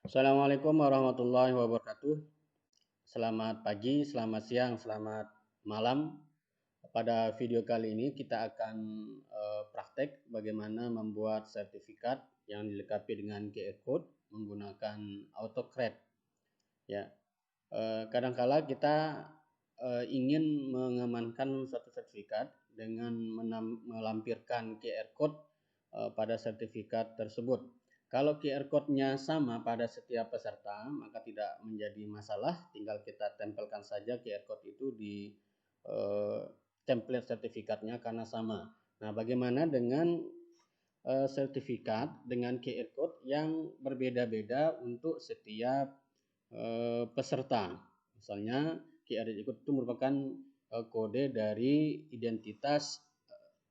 Assalamualaikum warahmatullahi wabarakatuh. Selamat pagi, selamat siang, selamat malam. Pada video kali ini kita akan praktek bagaimana membuat sertifikat yang dilengkapi dengan QR code menggunakan AutoCAD. Ya, kadangkala kita ingin mengamankan suatu sertifikat dengan melampirkan QR code pada sertifikat tersebut. Kalau QR code-nya sama pada setiap peserta, maka tidak menjadi masalah, tinggal kita tempelkan saja QR code itu di template sertifikatnya karena sama. Nah, bagaimana dengan sertifikat dengan QR code yang berbeda-beda untuk setiap peserta? Misalnya QR code itu merupakan kode dari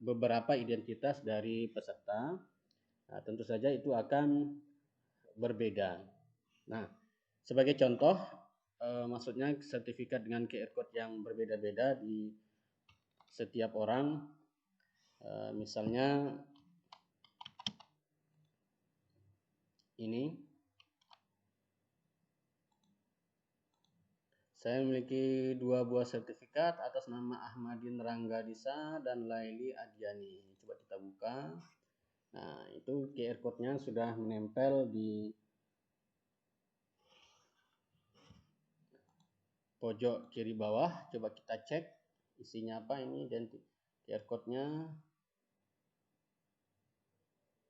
beberapa identitas dari peserta. Nah, tentu saja itu akan berbeda. Nah, sebagai contoh, maksudnya sertifikat dengan QR code yang berbeda-beda di setiap orang. Misalnya ini, saya memiliki 2 buah sertifikat atas nama Ahmadin Ranggadisa dan Laili Adiani. Coba kita buka. Nah, itu QR code-nya sudah menempel di pojok kiri bawah. Coba kita cek isinya apa ini, dan QR code-nya.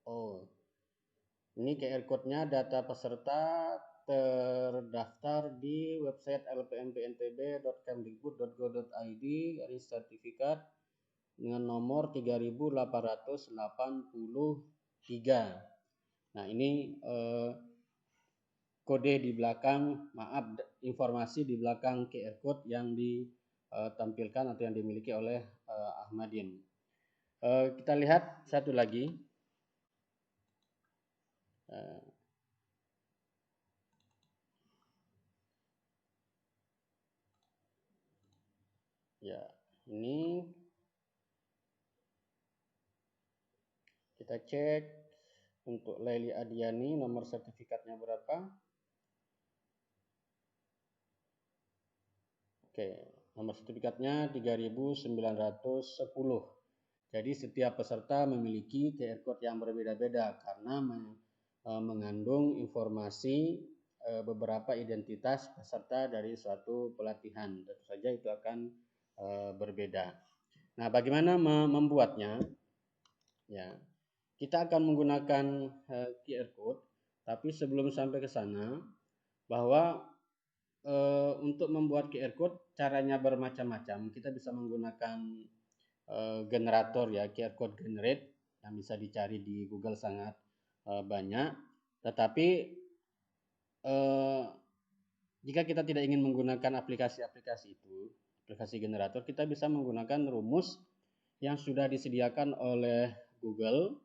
Oh, ini QR code-nya data peserta terdaftar di website lpmpntb.kemdikbud.go.id garis sertifikat dengan nomor 3883. Nah, ini kode di belakang, informasi di belakang QR code yang ditampilkan atau yang dimiliki oleh Ahmadin. Kita lihat satu lagi. Ya, ini kita cek untuk Laili Adiani, nomor sertifikatnya berapa? Oke, nomor sertifikatnya 3910. Jadi setiap peserta memiliki QR code yang berbeda-beda karena mengandung informasi beberapa identitas peserta dari suatu pelatihan. Tentu saja itu akan berbeda. Nah, bagaimana membuatnya? Ya, kita akan menggunakan QR code, tapi sebelum sampai ke sana, bahwa untuk membuat QR code caranya bermacam-macam. Kita bisa menggunakan generator ya, QR code generate yang bisa dicari di Google sangat banyak. Tetapi jika kita tidak ingin menggunakan aplikasi-aplikasi itu, aplikasi generator, kita bisa menggunakan rumus yang sudah disediakan oleh Google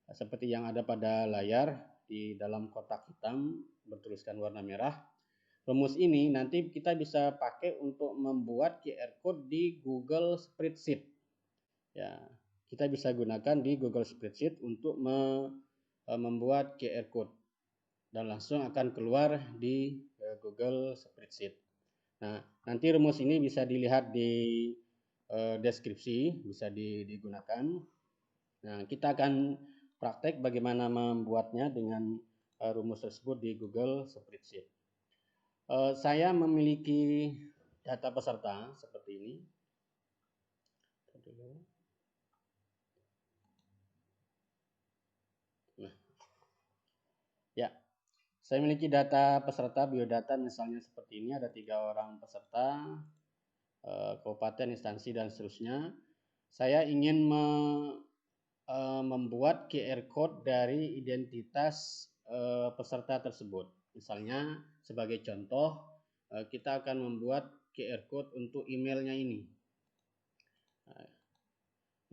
seperti yang ada pada layar di dalam kotak hitam bertuliskan warna merah. Rumus ini nanti kita bisa pakai untuk membuat QR code di Google Spreadsheet. Ya, kita bisa gunakan di Google Spreadsheet untuk membuat QR code dan langsung akan keluar di Google Spreadsheet. Nah, nanti rumus ini bisa dilihat di deskripsi, bisa digunakan. Nah, kita akan praktek bagaimana membuatnya dengan rumus tersebut di Google Spreadsheet. Saya memiliki data peserta seperti ini. Nah, ya, saya memiliki data peserta biodata misalnya seperti ini, ada 3 orang peserta, kabupaten, instansi, dan seterusnya. Saya ingin membuat QR code dari identitas peserta tersebut. Misalnya sebagai contoh, kita akan membuat QR code untuk emailnya ini.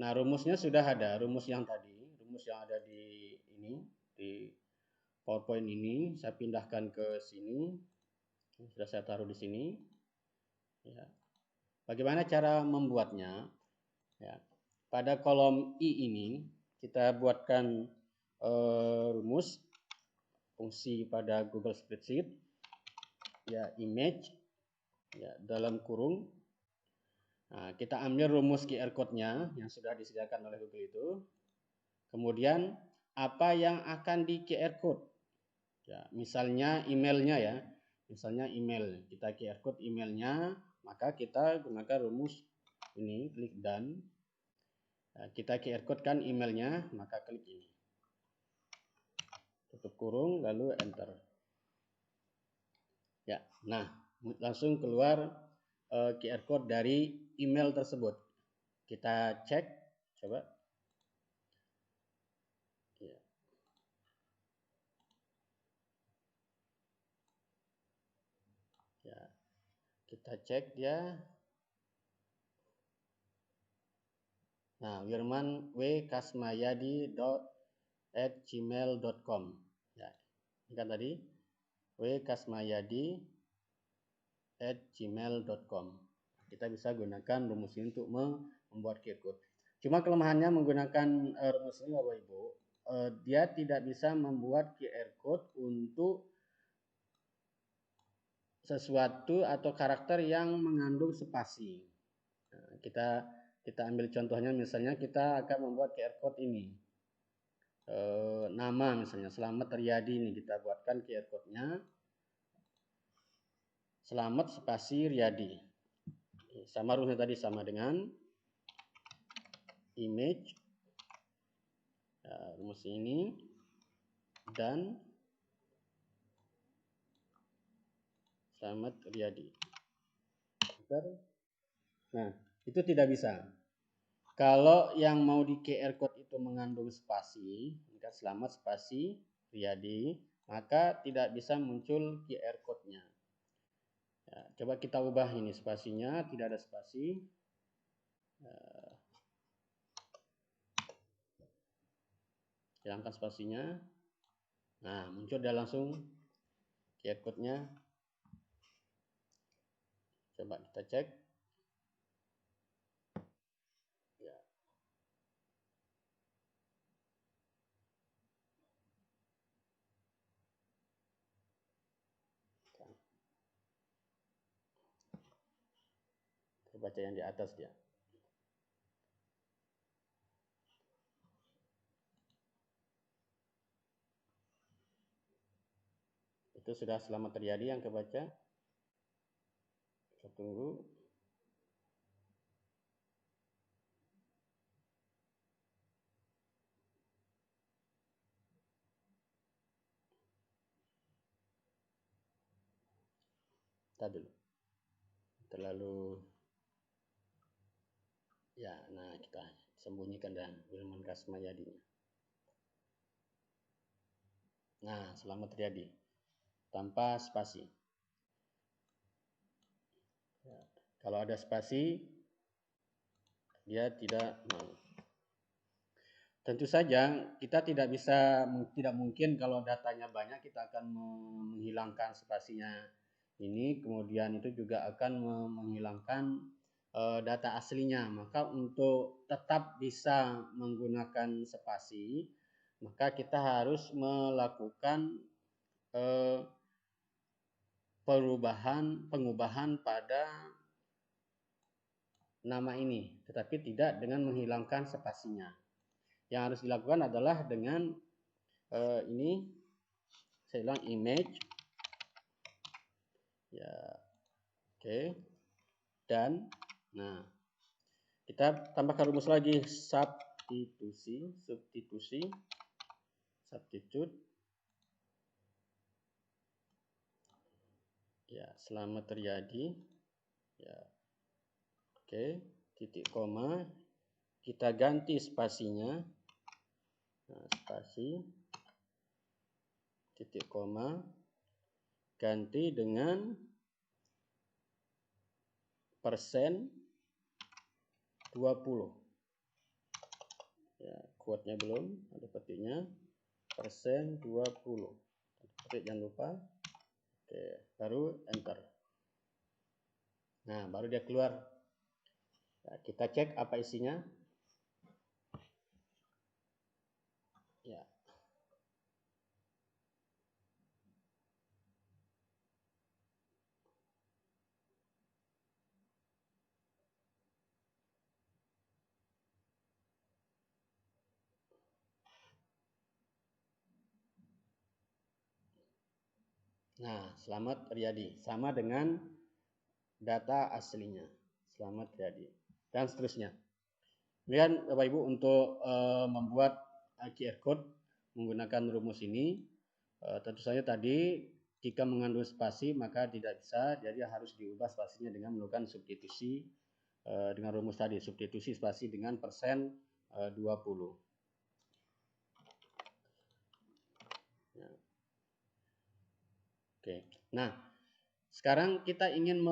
Nah, rumusnya sudah ada, rumus yang ada di ini, di PowerPoint ini, saya pindahkan ke sini, sudah saya taruh di sini. Ya. Bagaimana cara membuatnya? Ya. Pada kolom I ini kita buatkan rumus fungsi pada Google Spreadsheet, ya image, ya dalam kurung. Nah, kita ambil rumus QR code-nya yang sudah disediakan oleh Google itu. Kemudian apa yang akan di QR code? Ya, misalnya emailnya ya. Misalnya email, kita QR code emailnya, maka kita gunakan rumus ini, klik done. Nah, kita QR code kan emailnya, maka klik ini. Tutup kurung, lalu enter. Ya, nah langsung keluar QR code dari email tersebut. Kita cek, coba. Ya. Ya, kita cek dia. Nah, wirmanwkasmayadi@gmail.com. Ya, ini kan tadi wkasmayadi@gmail.com. Kita bisa gunakan rumus ini untuk membuat QR code. Cuma kelemahannya menggunakan rumus ini Bapak Ibu, dia tidak bisa membuat QR code untuk sesuatu atau karakter yang mengandung spasi. Nah, kita ambil contohnya, misalnya kita akan membuat QR code ini. Nama misalnya Selamat Riyadi, ini kita buatkan QR code-nya Selamat spasi Riyadi. Sama rumusnya tadi, sama dengan image, rumus ini, dan Selamat Riyadi. Nah, itu tidak bisa. Kalau yang mau di QR code itu mengandung spasi, Selamat spasi Riyadi, maka tidak bisa muncul QR code-nya. Ya, coba kita ubah ini spasinya, tidak ada spasi. Hilangkan spasinya. Nah, muncul dia langsung QR code-nya. Coba kita cek. Ya. Kita baca yang di atas dia. Itu sudah Selamat Riyadi yang kebaca. Kita tunggu. Tadi dulu. Terlalu ya, nah kita sembunyikan dan Wirman Kasmayadi. Nah, Selamat Riyadi tanpa spasi. Ya, kalau ada spasi dia tidak mau. Tentu saja kita tidak mungkin kalau datanya banyak kita akan menghilangkan spasinya ini, kemudian itu juga akan menghilangkan data aslinya. Maka untuk tetap bisa menggunakan spasi, maka kita harus melakukan pengubahan pada nama ini, tetapi tidak dengan menghilangkan spasinya. Yang harus dilakukan adalah dengan ini, saya ulang, image, ya, oke, dan nah kita tambahkan rumus lagi, substitute, ya, Selamat Riyadi, ya, oke, titik koma, kita ganti spasinya, nah, spasi, titik koma, ganti dengan persen 20. Ya, quote-nya belum, ada petiknya, persen 20. Petik jangan lupa. Oke, baru enter. Nah, baru dia keluar. Nah, kita cek apa isinya. Ya. Nah, Slamet Riyadi sama dengan data aslinya. Slamet Riyadi dan seterusnya. Kemudian Bapak Ibu untuk membuat QR code menggunakan rumus ini, tentu saja tadi jika mengandung spasi maka tidak bisa, jadi harus diubah spasinya dengan melakukan substitusi dengan rumus tadi, substitusi spasi dengan persen 20. Ya. Oke. Nah, sekarang kita ingin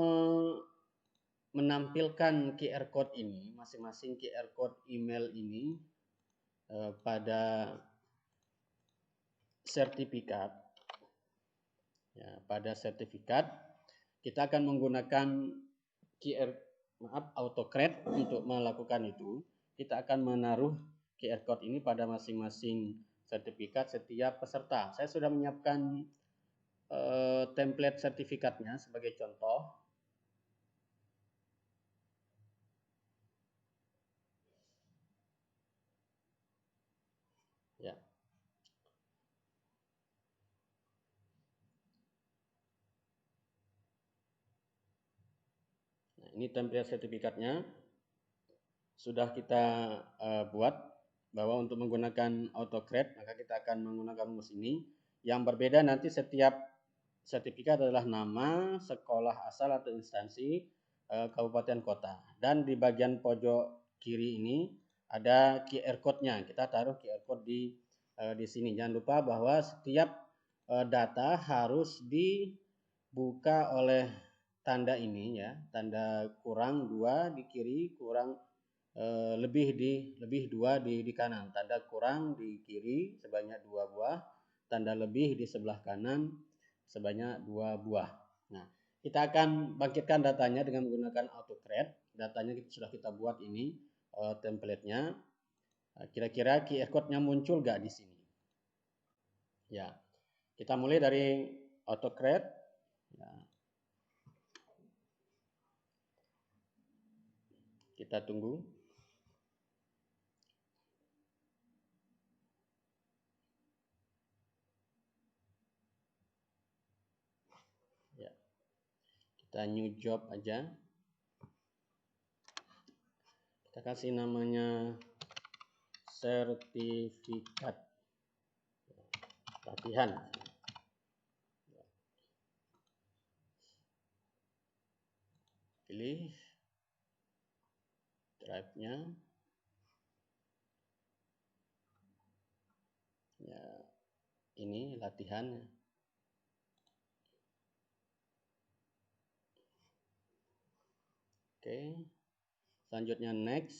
menampilkan QR code ini, masing-masing QR code email ini pada sertifikat. Ya, pada sertifikat kita akan menggunakan AutoCred untuk melakukan itu. Kita akan menaruh QR code ini pada masing-masing sertifikat setiap peserta. Saya sudah menyiapkan template sertifikatnya sebagai contoh. Ya. Nah, ini template sertifikatnya sudah kita buat, bahwa untuk menggunakan AutoCred maka kita akan menggunakan rumus ini. Yang berbeda nanti setiap sertifikat adalah nama, sekolah asal atau instansi, kabupaten kota. Dan di bagian pojok kiri ini ada QR code-nya. Kita taruh QR code di sini. Jangan lupa bahwa setiap data harus dibuka oleh tanda ini ya, tanda kurang 2 di kiri, kurang lebih 2 di kanan. Tanda kurang di kiri sebanyak 2 buah, tanda lebih di sebelah kanan sebanyak 2 buah. Nah, kita akan bangkitkan datanya dengan menggunakan AutoCred. Datanya sudah kita buat ini template-nya. Kira-kira QR code-nya muncul nggak di sini? Ya, kita mulai dari AutoCred. Ya. Kita tunggu. Ya. Kita new job aja. Kita kasih namanya sertifikat latihan. Pilih drive-nya. Ya, ini latihan. Oke. Selanjutnya next.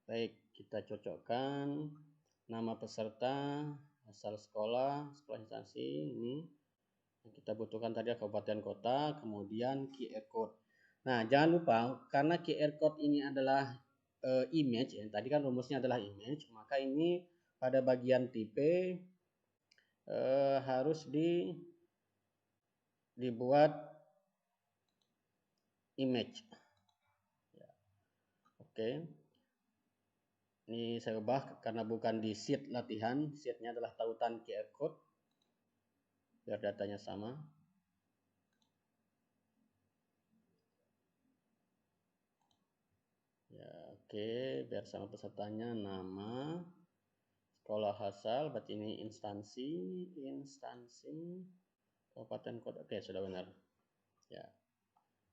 Baik, kita cocokkan nama peserta, asal sekolah instansi ini. Yang kita butuhkan tadi kabupaten kota, kemudian QR code. Nah, jangan lupa karena QR code ini adalah image, ya. Tadi kan rumusnya adalah image, maka ini pada bagian tipe harus dibuat image. Ya. Oke. Ini saya ubah karena bukan di sheet latihan, sheetnya adalah tautan QR code, biar datanya sama. Ya, oke, biar sama pesertanya, nama, sekolah asal, berarti ini instansi, kabupaten kota. Oke, sudah benar. Ya.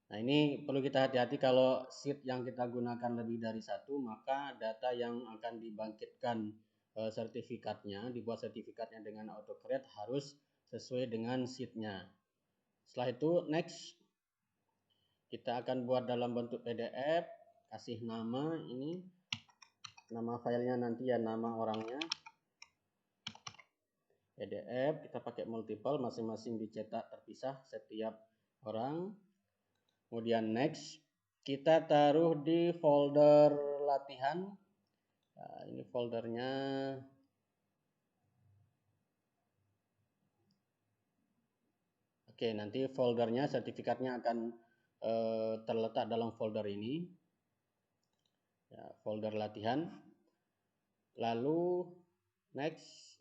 Nah, ini perlu kita hati-hati kalau sheet yang kita gunakan lebih dari satu, maka data yang akan dibangkitkan sertifikatnya, dibuat sertifikatnya dengan AutoCred harus sesuai dengan sheet-nya. Setelah itu next, kita akan buat dalam bentuk PDF, kasih nama ini, nama filenya nanti ya nama orangnya. PDF kita pakai multiple, masing-masing dicetak terpisah setiap orang. Kemudian next, kita taruh di folder latihan. Nah, ini foldernya. Oke, nanti foldernya, sertifikatnya akan terletak dalam folder ini. Ya, folder latihan. Lalu next.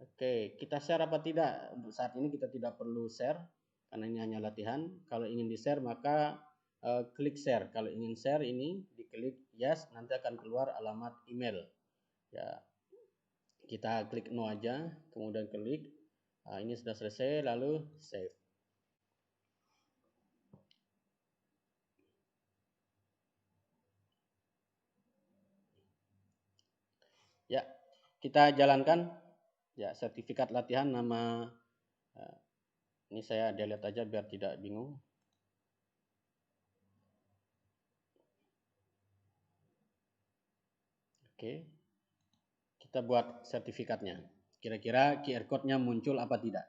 Oke, kita share apa tidak? Untuk saat ini kita tidak perlu share karena ini hanya latihan. Kalau ingin di-share maka klik share. Kalau ingin share ini diklik yes, nanti akan keluar alamat email. Ya, kita klik no aja, kemudian klik. Nah, ini sudah selesai, lalu save. Ya, kita jalankan. Ya, sertifikat latihan nama ini saya delete aja biar tidak bingung. Oke, kita buat sertifikatnya. Kira-kira QR code-nya muncul apa tidak?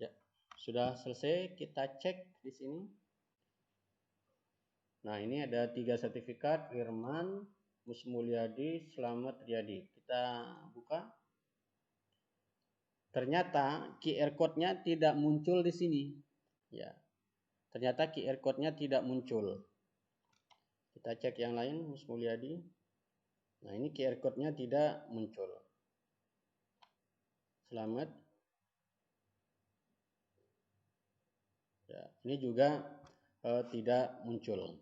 Ya, sudah selesai. Kita cek di sini. Nah, ini ada 3 sertifikat, Irman, Musmulyadi, Slamet Riyadi. Kita buka. Ternyata QR code-nya tidak muncul di sini. Ya, ternyata QR code-nya tidak muncul. Kita cek yang lain, Musmulyadi. Nah, ini QR code-nya tidak muncul. Selamat. Ya, ini juga tidak muncul.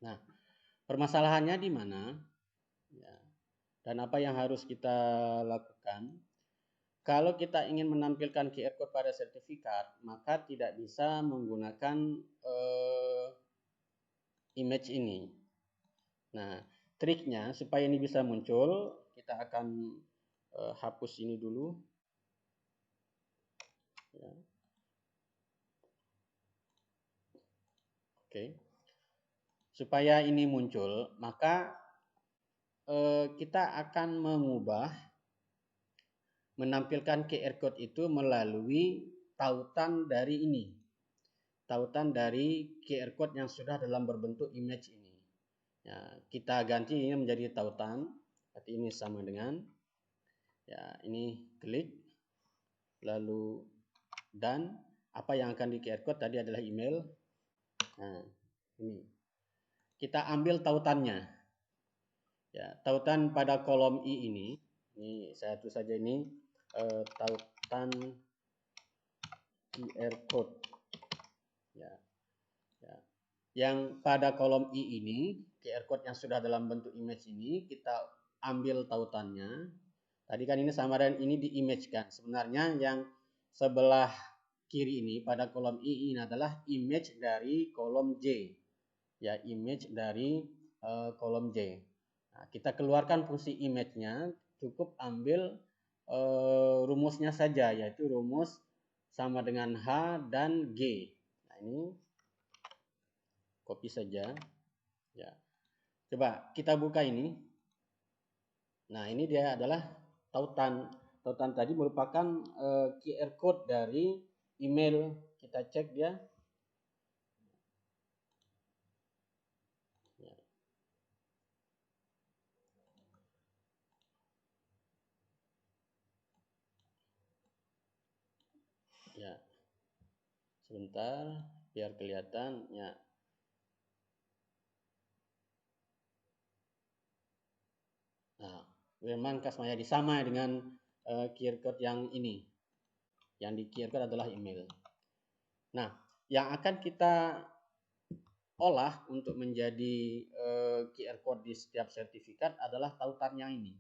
Nah, permasalahannya di mana? Ya, dan apa yang harus kita lakukan? Kalau kita ingin menampilkan QR code pada sertifikat, maka tidak bisa menggunakan image ini. Nah, triknya supaya ini bisa muncul, kita akan hapus ini dulu. Ya. Oke. Supaya ini muncul, maka kita akan mengubah menampilkan QR code itu melalui tautan dari ini. Tautan dari QR code yang sudah dalam berbentuk image ini. Ya, kita ganti ini menjadi tautan. Berarti ini sama dengan ya, ini klik lalu dan apa yang akan di QR code tadi adalah email. Nah, ini. Kita ambil tautannya. Ya, tautan pada kolom I ini saya tulis saja ini tautan QR code. Ya, ya. Yang pada kolom I ini, QR code yang sudah dalam bentuk image ini, kita ambil tautannya. Tadi kan ini sama dengan ini di image kan. Sebenarnya yang sebelah kiri ini pada kolom I ini adalah image dari kolom J. Ya, image dari kolom J. Nah, kita keluarkan fungsi image-nya, cukup ambil rumusnya saja, yaitu rumus sama dengan H dan G. Nah, ini copy saja. Ya. Coba kita buka ini. Nah, ini dia adalah tautan. Tautan tadi merupakan QR code dari email. Kita cek dia. Ya. Ya. Sebentar biar kelihatan. Ya. Nah, Wirman Kasmayadi sama dengan QR code yang ini. Yang di QR code adalah email. Nah, yang akan kita olah untuk menjadi QR code di setiap sertifikat adalah tautannya ini.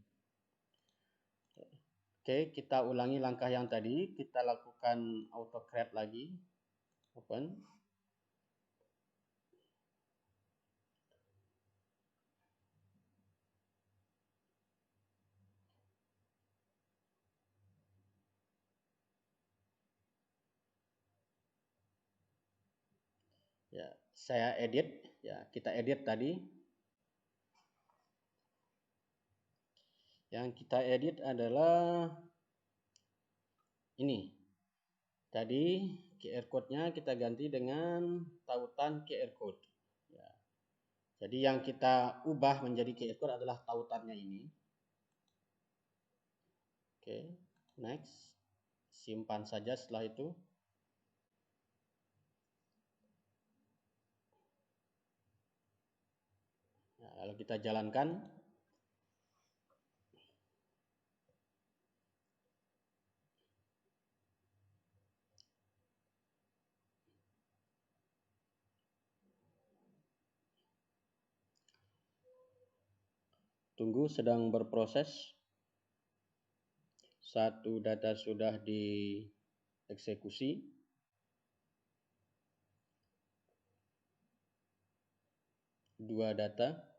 Oke, kita ulangi langkah yang tadi. Kita lakukan AutoCreate lagi. Open. Ya, saya edit. Ya, kita edit tadi. Yang kita edit adalah ini. Tadi QR code-nya kita ganti dengan tautan QR code. Ya. Jadi yang kita ubah menjadi QR code adalah tautannya ini. Oke, next. Simpan saja setelah itu. Nah, lalu kita jalankan. Tunggu, sedang berproses. Satu data sudah dieksekusi. Dua data.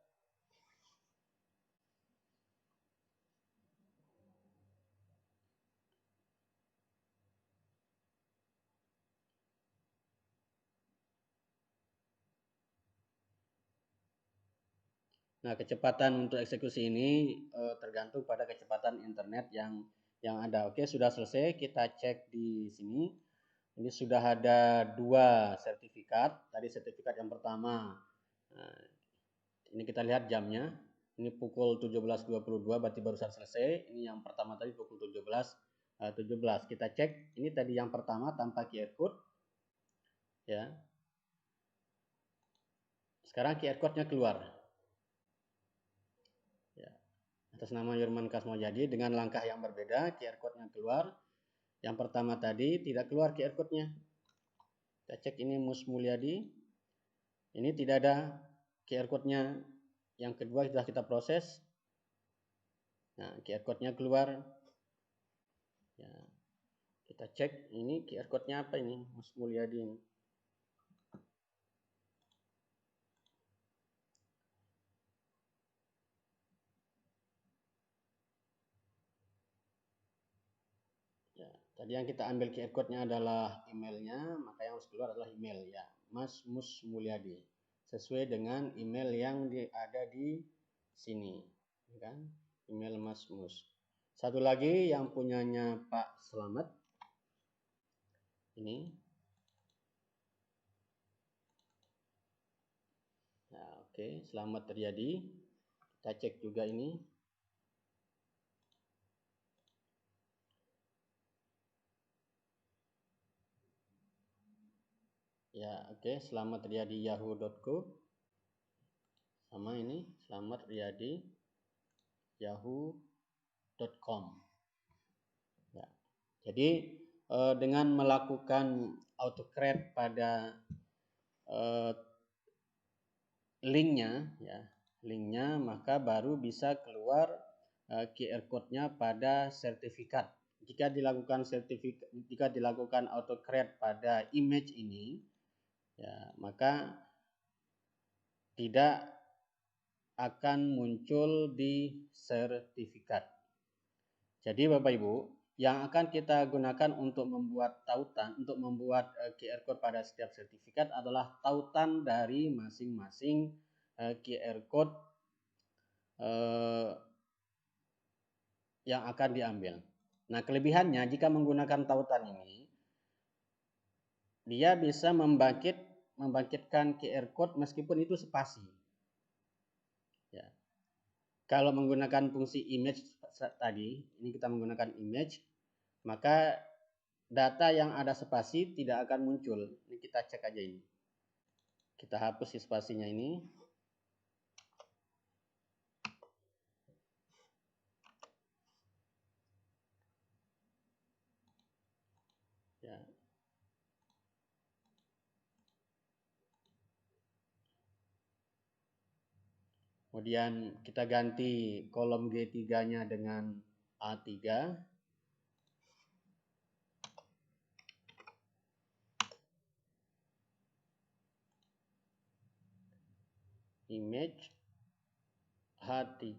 Nah, kecepatan untuk eksekusi ini tergantung pada kecepatan internet yang ada. Oke, sudah selesai. Kita cek di sini. Ini sudah ada 2 sertifikat. Tadi sertifikat yang pertama. Nah, ini kita lihat jamnya. Ini pukul 17.22, berarti barusan selesai. Ini yang pertama tadi pukul 17.17. Kita cek. Ini tadi yang pertama tanpa QR code. Ya. Sekarang QR code-nya keluar. Atas nama Yurman Kasmoyadi dengan langkah yang berbeda, QR code-nya keluar. Yang pertama tadi tidak keluar QR code-nya. Kita cek ini Mus Mulyadi. Ini tidak ada QR code-nya. Yang kedua sudah kita proses. Nah, QR code-nya keluar. Ya, kita cek ini QR code-nya apa ini Mus Mulyadi ini. Tadi yang kita ambil QR code-nya adalah emailnya, maka yang harus keluar adalah email ya, Mas Mus Mulyadi. Sesuai dengan email yang ada di sini, kan? Email Mas Mus. Satu lagi yang punyanya Pak Selamat. Ini. Nah, oke, Selamat Riyadi. Kita cek juga ini. Ya, oke, Selamat Riyadi yahoo.co. Sama ini, Selamat Riyadi yahoo.com. Ya. Jadi dengan melakukan autocreate pada linknya, ya, linknya, maka baru bisa keluar QR code-nya pada sertifikat. Jika dilakukan autocreate pada image ini, ya, maka tidak akan muncul di sertifikat. Jadi Bapak Ibu, yang akan kita gunakan untuk membuat tautan, untuk membuat QR code pada setiap sertifikat adalah tautan dari masing-masing QR code yang akan diambil. Nah, kelebihannya jika menggunakan tautan ini, dia bisa membangkitkan QR code meskipun itu spasi. Ya. Kalau menggunakan fungsi image tadi, ini kita menggunakan image, maka data yang ada spasi tidak akan muncul. Ini kita cek aja ini. Kita hapus si spasinya ini. Ya. Kemudian kita ganti kolom G3-nya dengan A3. Image H3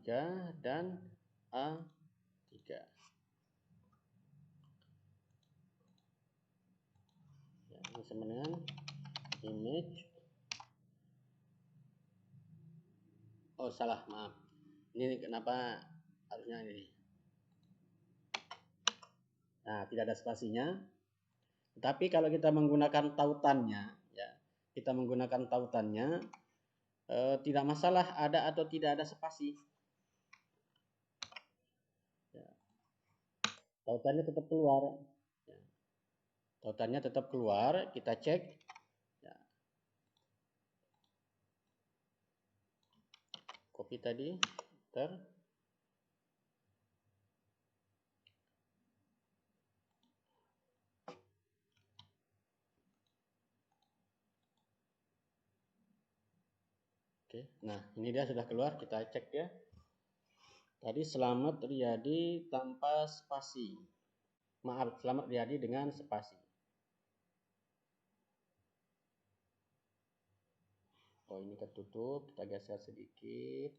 dan A3. Ya, ini sama dengan image. Oh, salah, maaf. Ini kenapa harusnya ini. Nah, tidak ada spasinya. Tapi kalau kita menggunakan tautannya, ya, kita menggunakan tautannya, tidak masalah ada atau tidak ada spasi. Ya. Tautannya tetap keluar. Ya. Tautannya tetap keluar, kita cek. Ya. Copy tadi, enter. Oke, nah ini dia sudah keluar, kita cek ya. Tadi Slamet Riyadi tanpa spasi. Maaf, Slamet Riyadi dengan spasi. Oh, ini ketutup, kita geser sedikit.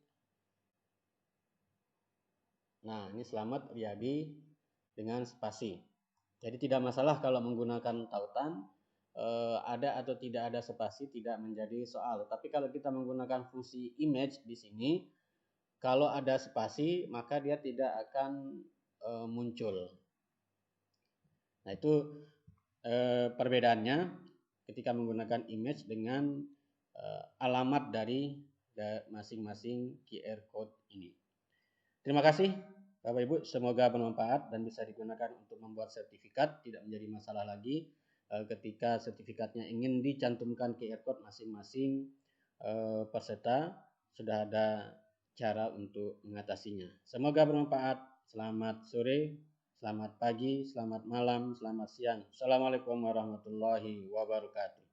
Nah, ini Slamet Riyadi dengan spasi. Jadi tidak masalah kalau menggunakan tautan, ada atau tidak ada spasi tidak menjadi soal. Tapi kalau kita menggunakan fungsi image di sini, kalau ada spasi maka dia tidak akan muncul. Nah, itu perbedaannya ketika menggunakan image dengan alamat dari masing-masing QR code ini. Terima kasih Bapak Ibu, semoga bermanfaat dan bisa digunakan untuk membuat sertifikat, tidak menjadi masalah lagi ketika sertifikatnya ingin dicantumkan QR code masing-masing peserta, sudah ada cara untuk mengatasinya. Semoga bermanfaat. Selamat sore, selamat pagi, selamat malam, selamat siang. Assalamualaikum warahmatullahi wabarakatuh.